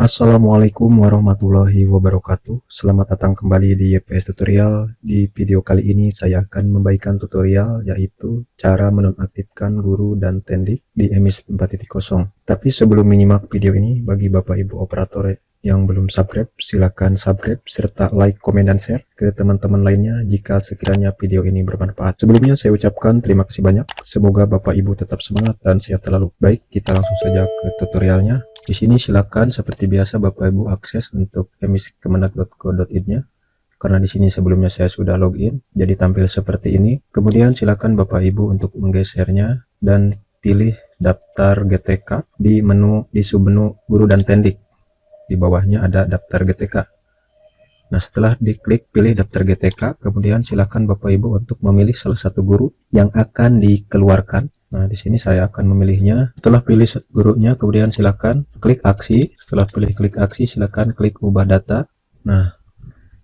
Assalamualaikum warahmatullahi wabarakatuh. Selamat datang kembali di YPS Tutorial. Di video kali ini saya akan membagikan tutorial yaitu cara menonaktifkan guru dan tendik di EMIS 4.0. Tapi sebelum menyimak video ini, bagi Bapak Ibu operator yang belum subscribe, silakan subscribe serta like, komen, dan share ke teman-teman lainnya jika sekiranya video ini bermanfaat. Sebelumnya saya ucapkan terima kasih banyak. Semoga Bapak Ibu tetap semangat dan sehat selalu. Baik, kita langsung saja ke tutorialnya. Di sini silakan seperti biasa Bapak Ibu akses untuk emiskemenag.go.id-nya. Karena di sini sebelumnya saya sudah login, jadi tampil seperti ini. Kemudian silakan Bapak Ibu untuk menggesernya dan pilih daftar GTK di submenu guru dan tendik. Di bawahnya ada daftar GTK. Nah, setelah diklik pilih daftar GTK, kemudian silakan Bapak Ibu untuk memilih salah satu guru yang akan dikeluarkan. Nah, di sini saya akan memilihnya. Setelah pilih gurunya, kemudian silakan klik aksi. Setelah pilih klik aksi, silakan klik ubah data. Nah,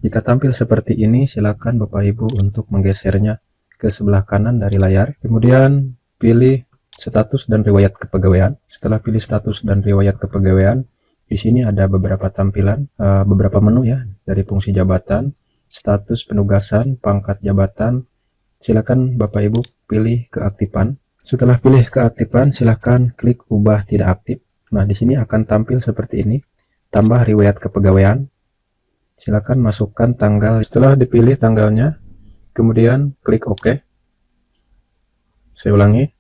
jika tampil seperti ini, silakan Bapak Ibu untuk menggesernya ke sebelah kanan dari layar. Kemudian pilih status dan riwayat kepegawaian. Setelah pilih status dan riwayat kepegawaian, di sini ada beberapa tampilan, beberapa menu ya, dari fungsi jabatan, status penugasan, pangkat jabatan. Silakan Bapak Ibu pilih keaktifan. Setelah pilih keaktifan, silakan klik ubah tidak aktif. Nah, di sini akan tampil seperti ini. Tambah riwayat kepegawaian. Silakan masukkan tanggal. Setelah dipilih tanggalnya, kemudian klik OK. Saya ulangi.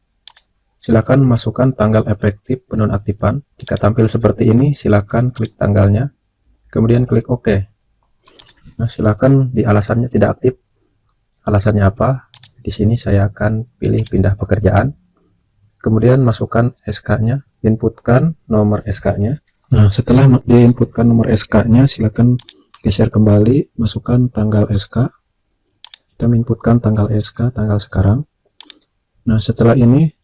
Silakan masukkan tanggal efektif penonaktifan. Jika tampil seperti ini, silakan klik tanggalnya, kemudian klik OK. Nah, silakan di alasannya tidak aktif. Alasannya apa? Di sini saya akan pilih pindah pekerjaan. Kemudian masukkan SK-nya, inputkan nomor SK-nya. Nah, setelah diinputkan nomor SK-nya, silakan geser kembali, masukkan tanggal SK. Kita inputkan tanggal SK, tanggal sekarang. Nah, setelah ini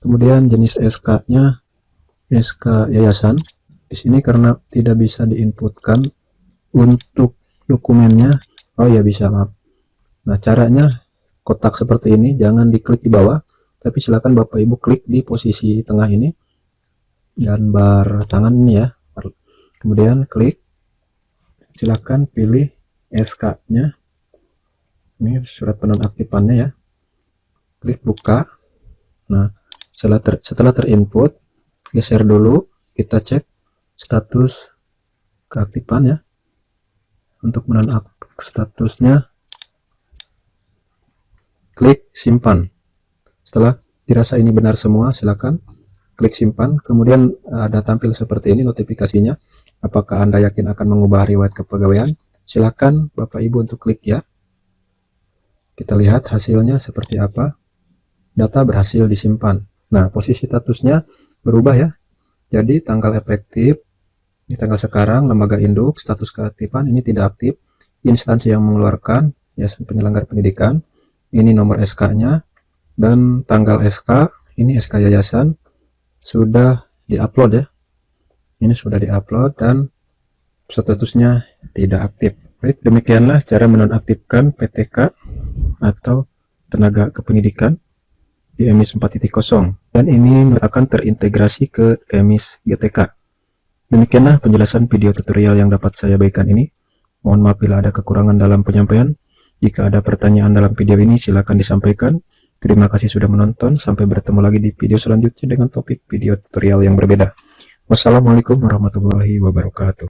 kemudian jenis SK-nya SK yayasan. Di sini karena tidak bisa diinputkan untuk dokumennya, oh ya bisa, maaf. Nah, caranya kotak seperti ini, jangan diklik di bawah, tapi silakan Bapak Ibu klik di posisi tengah ini dan bar tangan ini ya. Kemudian klik, silakan pilih SK-nya. Ini surat penonaktifannya ya. Klik buka. Nah, setelah terinput, geser dulu, kita cek status keaktifan ya. Untuk menonaktifkan statusnya, klik simpan. Setelah dirasa ini benar semua, silakan klik simpan. Kemudian ada tampil seperti ini notifikasinya. Apakah Anda yakin akan mengubah riwayat kepegawaian? Silakan Bapak Ibu untuk klik ya. Kita lihat hasilnya seperti apa. Data berhasil disimpan. Nah, posisi statusnya berubah ya. Jadi tanggal efektif di tanggal sekarang, lembaga induk, status keaktifan ini tidak aktif. Instansi yang mengeluarkan ya penyelenggara pendidikan. Ini nomor SK-nya dan tanggal SK, ini SK yayasan sudah diupload ya. Ini sudah diupload dan statusnya tidak aktif. Baik, demikianlah cara menonaktifkan PTK atau tenaga kependidikan di EMIS 4.0 dan ini akan terintegrasi ke EMIS GTK. Demikianlah penjelasan video tutorial yang dapat saya bagikan ini. Mohon maaf bila ada kekurangan dalam penyampaian. Jika ada pertanyaan dalam video ini, silakan disampaikan. Terima kasih sudah menonton. Sampai bertemu lagi di video selanjutnya dengan topik video tutorial yang berbeda. Wassalamualaikum warahmatullahi wabarakatuh.